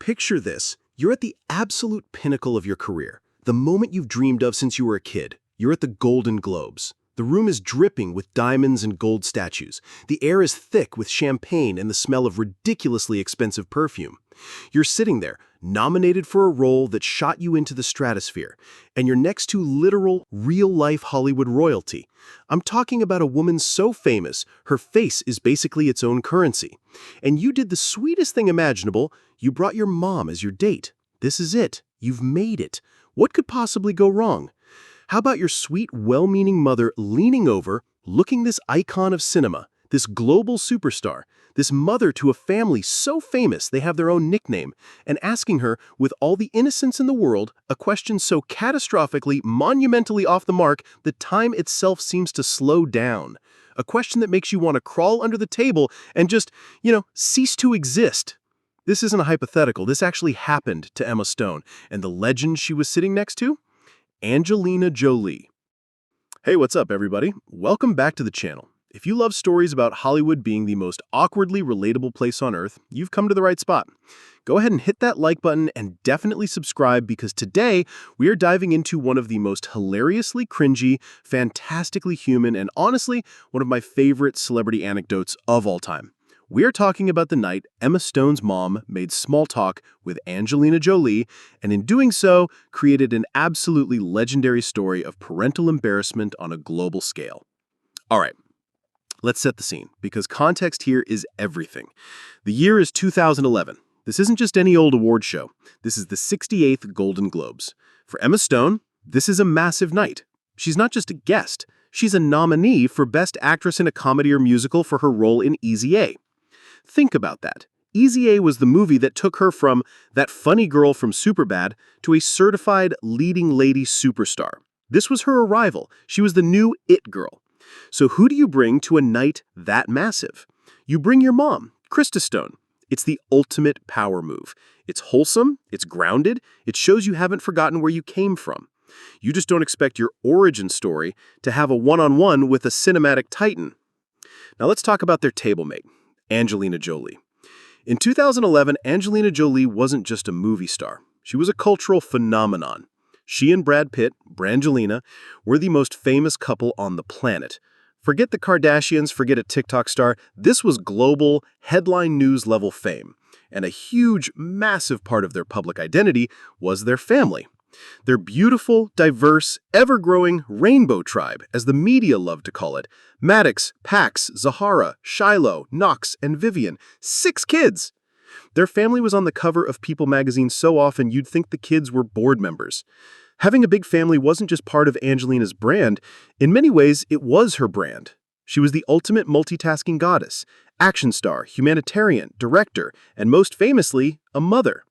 picture this. You're at the absolute pinnacle of your career, the moment you've dreamed of since you were a kid. You're at the Golden Globes. The room is dripping with diamonds and gold statues. The air is thick with champagne and the smell of ridiculously expensive perfume. You're sitting there, nominated for a role that shot you into the stratosphere, and you're next to literal, real-life Hollywood royalty. I'm talking about a woman so famous, her face is basically its own currency. And you did the sweetest thing imaginable. You brought your mom as your date. This is it. You've made it. What could possibly go wrong? How about your sweet, well-meaning mother leaning over, looking this icon of cinema, this global superstar, this mother to a family so famous they have their own nickname, and asking her, with all the innocence in the world, a question so catastrophically, monumentally off the mark that time itself seems to slow down. A question that makes you want to crawl under the table and just, cease to exist. This isn't a hypothetical. This actually happened to Emma Stone, and the legend she was sitting next to? Angelina Jolie. Hey, what's up, everybody? Welcome back to the channel. If you love stories about Hollywood being the most awkwardly relatable place on earth, you've come to the right spot. Go ahead and hit that like button and definitely subscribe because today we are diving into one of the most hilariously cringy, fantastically human, and honestly, one of my favorite celebrity anecdotes of all time. We are talking about the night Emma Stone's mom made small talk with Angelina Jolie, and in doing so, created an absolutely legendary story of parental embarrassment on a global scale. All right, let's set the scene, because context here is everything. The year is 2011. This isn't just any old award show. This is the 68th Golden Globes. For Emma Stone, this is a massive night. She's not just a guest. She's a nominee for Best Actress in a Comedy or Musical for her role in Easy A. Think about that. Easy A was the movie that took her from that funny girl from Superbad to a certified leading lady superstar. This was her arrival. She was the new it girl. So who do you bring to a night that massive? You bring your mom, Krista Stone. It's the ultimate power move. It's wholesome, it's grounded, it shows you haven't forgotten where you came from. You just don't expect your origin story to have a one-on-one with a cinematic titan. Now let's talk about their table mate, Angelina Jolie. In 2011, Angelina Jolie wasn't just a movie star. She was a cultural phenomenon. She and Brad Pitt, Brangelina, were the most famous couple on the planet. Forget the Kardashians, forget a TikTok star. This was global, headline news level fame. And a huge, massive part of their public identity was their family. Their beautiful, diverse, ever-growing rainbow tribe, as the media loved to call it. Maddox, Pax, Zahara, Shiloh, Knox, and Vivian. 6 kids! Their family was on the cover of People magazine so often you'd think the kids were board members. Having a big family wasn't just part of Angelina's brand. In many ways, it was her brand. She was the ultimate multitasking goddess, action star, humanitarian, director, and most famously, a mother.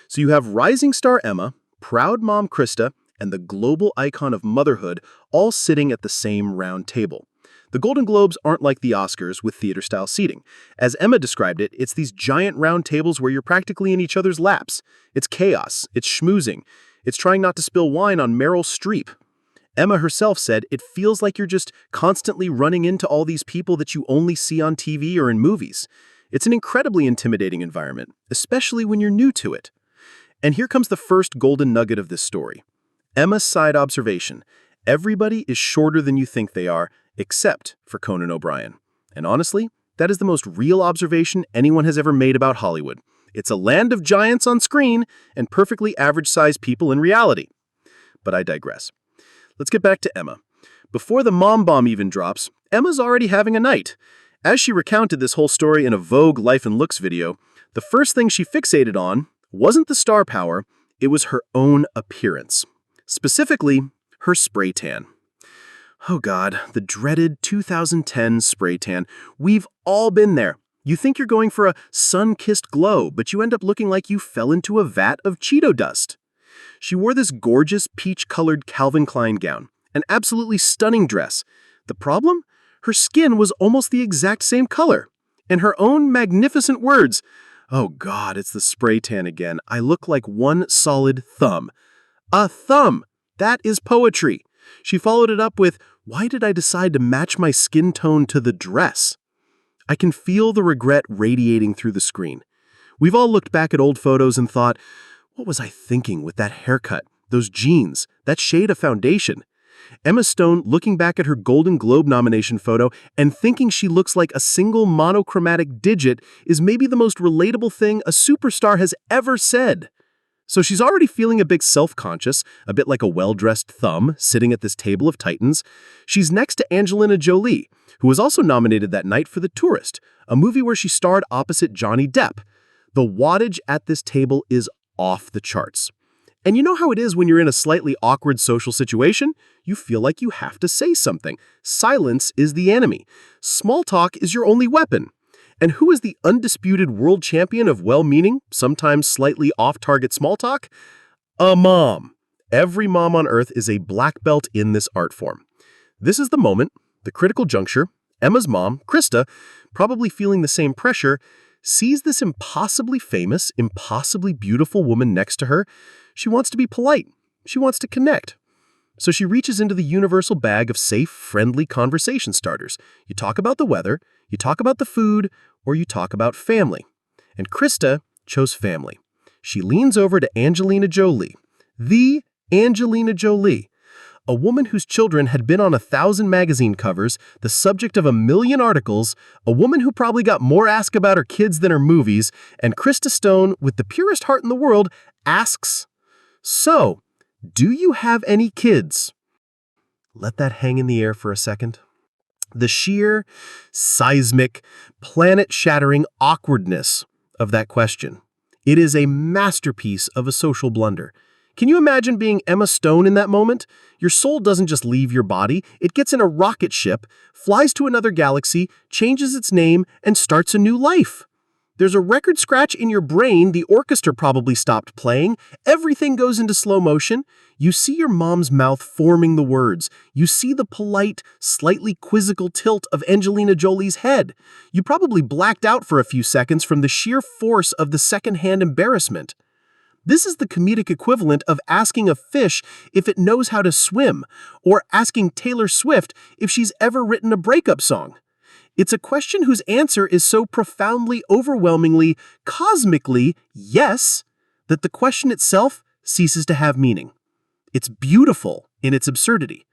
So you have rising star Emma, proud mom Krista, and the global icon of motherhood all sitting at the same round table. The Golden Globes aren't like the Oscars with theater-style seating. As Emma described it, it's these giant round tables where you're practically in each other's laps. It's chaos, it's schmoozing, it's trying not to spill wine on Meryl Streep. Emma herself said it feels like you're just constantly running into all these people that you only see on TV or in movies. It's an incredibly intimidating environment, especially when you're new to it. And here comes the first golden nugget of this story. Emma's side observation. Everybody is shorter than you think they are, except for Conan O'Brien. And honestly, that is the most real observation anyone has ever made about Hollywood. It's a land of giants on screen and perfectly average-sized people in reality. But I digress. Let's get back to Emma. Before the mom bomb even drops, Emma's already having a night. As she recounted this whole story in a Vogue Life and Looks video, the first thing she fixated on wasn't the star power, it was her own appearance. Specifically, her spray tan. Oh God, the dreaded 2010 spray tan. We've all been there. You think you're going for a sun-kissed glow, but you end up looking like you fell into a vat of Cheeto dust. She wore this gorgeous peach-colored Calvin Klein gown, an absolutely stunning dress. The problem? Her skin was almost the exact same color. In her own magnificent words, "Oh God, it's the spray tan again. I look like one solid thumb." A thumb! That is poetry. She followed it up with, "Why did I decide to match my skin tone to the dress?" I can feel the regret radiating through the screen. We've all looked back at old photos and thought, what was I thinking with that haircut, those jeans, that shade of foundation? Emma Stone looking back at her Golden Globe nomination photo and thinking she looks like a single monochromatic digit is maybe the most relatable thing a superstar has ever said. So she's already feeling a bit self-conscious, a bit like a well-dressed thumb sitting at this table of titans. She's next to Angelina Jolie, who was also nominated that night for The Tourist, a movie where she starred opposite Johnny Depp. The wattage at this table is off the charts. And you know how it is when you're in a slightly awkward social situation? You feel like you have to say something. Silence is the enemy. Small talk is your only weapon. And who is the undisputed world champion of well-meaning, sometimes slightly off-target small talk? A mom. Every mom on earth is a black belt in this art form. This is the moment, the critical juncture. Emma's mom, Krista, probably feeling the same pressure, sees this impossibly famous, impossibly beautiful woman next to her. She wants to be polite. She wants to connect. So she reaches into the universal bag of safe, friendly conversation starters. You talk about the weather, you talk about the food, or you talk about family. And Krista chose family. She leans over to Angelina Jolie, the Angelina Jolie, a woman whose children had been on 1,000 magazine covers, the subject of 1,000,000 articles, a woman who probably got more asked about her kids than her movies, and Krista Stone, with the purest heart in the world, asks, "So, do you have any kids?" Let that hang in the air for a second. The sheer, seismic, planet-shattering awkwardness of that question. It is a masterpiece of a social blunder. Can you imagine being Emma Stone in that moment? Your soul doesn't just leave your body, it gets in a rocket ship, flies to another galaxy, changes its name, and starts a new life. There's a record scratch in your brain, the orchestra probably stopped playing, everything goes into slow motion. You see your mom's mouth forming the words. You see the polite, slightly quizzical tilt of Angelina Jolie's head. You probably blacked out for a few seconds from the sheer force of the secondhand embarrassment. This is the comedic equivalent of asking a fish if it knows how to swim, or asking Taylor Swift if she's ever written a breakup song. It's a question whose answer is so profoundly, overwhelmingly, cosmically yes, that the question itself ceases to have meaning. It's beautiful in its absurdity.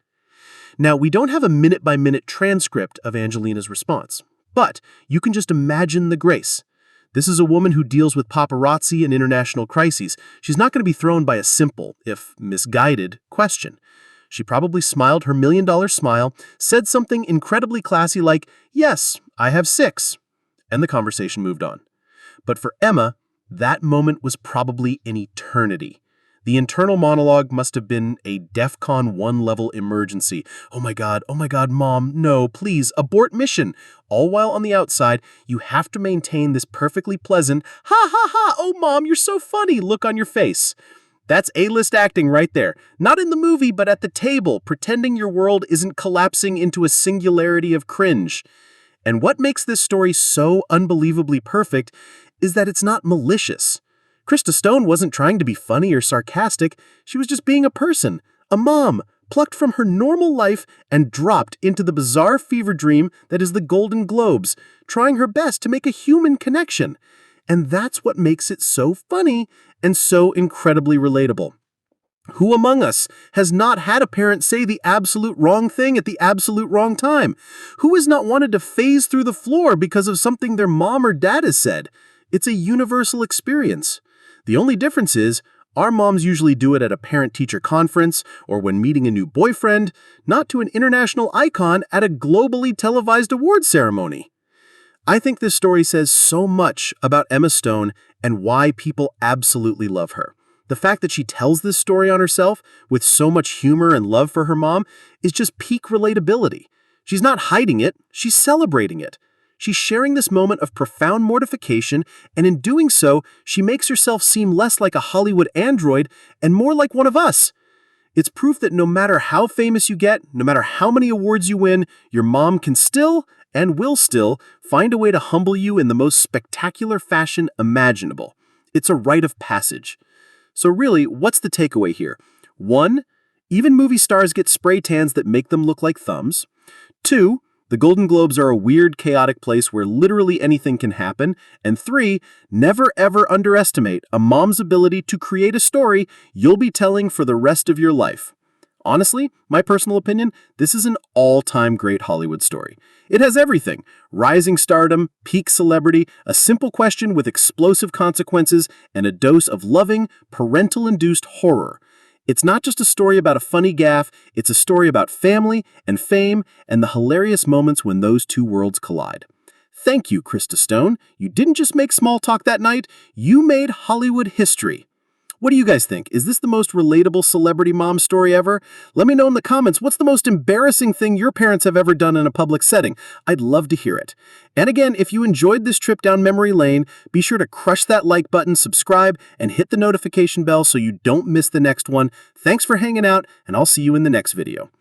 Now, we don't have a minute-by-minute transcript of Angelina's response, but you can just imagine the grace. This is a woman who deals with paparazzi and international crises. She's not going to be thrown by a simple, if misguided, question. She probably smiled her $1,000,000 smile, said something incredibly classy like, "Yes, I have 6," and the conversation moved on. But for Emma, that moment was probably an eternity. The internal monologue must have been a DEFCON 1 level emergency. Oh my God, Mom, no, please, abort mission. All while on the outside, you have to maintain this perfectly pleasant, ha ha ha, oh Mom, you're so funny look on your face. That's A-list acting right there. Not in the movie, but at the table, pretending your world isn't collapsing into a singularity of cringe. And what makes this story so unbelievably perfect is that it's not malicious. Krista Stone wasn't trying to be funny or sarcastic. She was just being a person, a mom, plucked from her normal life and dropped into the bizarre fever dream that is the Golden Globes, trying her best to make a human connection. And that's what makes it so funny and so incredibly relatable. Who among us has not had a parent say the absolute wrong thing at the absolute wrong time? Who has not wanted to phase through the floor because of something their mom or dad has said? It's a universal experience. The only difference is, our moms usually do it at a parent-teacher conference or when meeting a new boyfriend, not to an international icon at a globally televised awards ceremony. I think this story says so much about Emma Stone and why people absolutely love her. The fact that she tells this story on herself with so much humor and love for her mom is just peak relatability. She's not hiding it, she's celebrating it. She's sharing this moment of profound mortification, and in doing so, she makes herself seem less like a Hollywood android and more like one of us. It's proof that no matter how famous you get, no matter how many awards you win, your mom can still, and will still, find a way to humble you in the most spectacular fashion imaginable. It's a rite of passage. So really, what's the takeaway here? 1, even movie stars get spray tans that make them look like thumbs. 2, The Golden Globes are a weird, chaotic place where literally anything can happen. And 3, never ever underestimate a mom's ability to create a story you'll be telling for the rest of your life. Honestly, my personal opinion, this is an all-time great Hollywood story. It has everything: rising stardom, peak celebrity, a simple question with explosive consequences, and a dose of loving, parental-induced horror. It's not just a story about a funny gaffe, it's a story about family and fame and the hilarious moments when those two worlds collide. Thank you, Krista Stone. You didn't just make small talk that night, you made Hollywood history. What do you guys think? Is this the most relatable celebrity mom story ever? Let me know in the comments, what's the most embarrassing thing your parents have ever done in a public setting? I'd love to hear it. And again, if you enjoyed this trip down memory lane, be sure to crush that like button, subscribe, and hit the notification bell so you don't miss the next one. Thanks for hanging out, and I'll see you in the next video.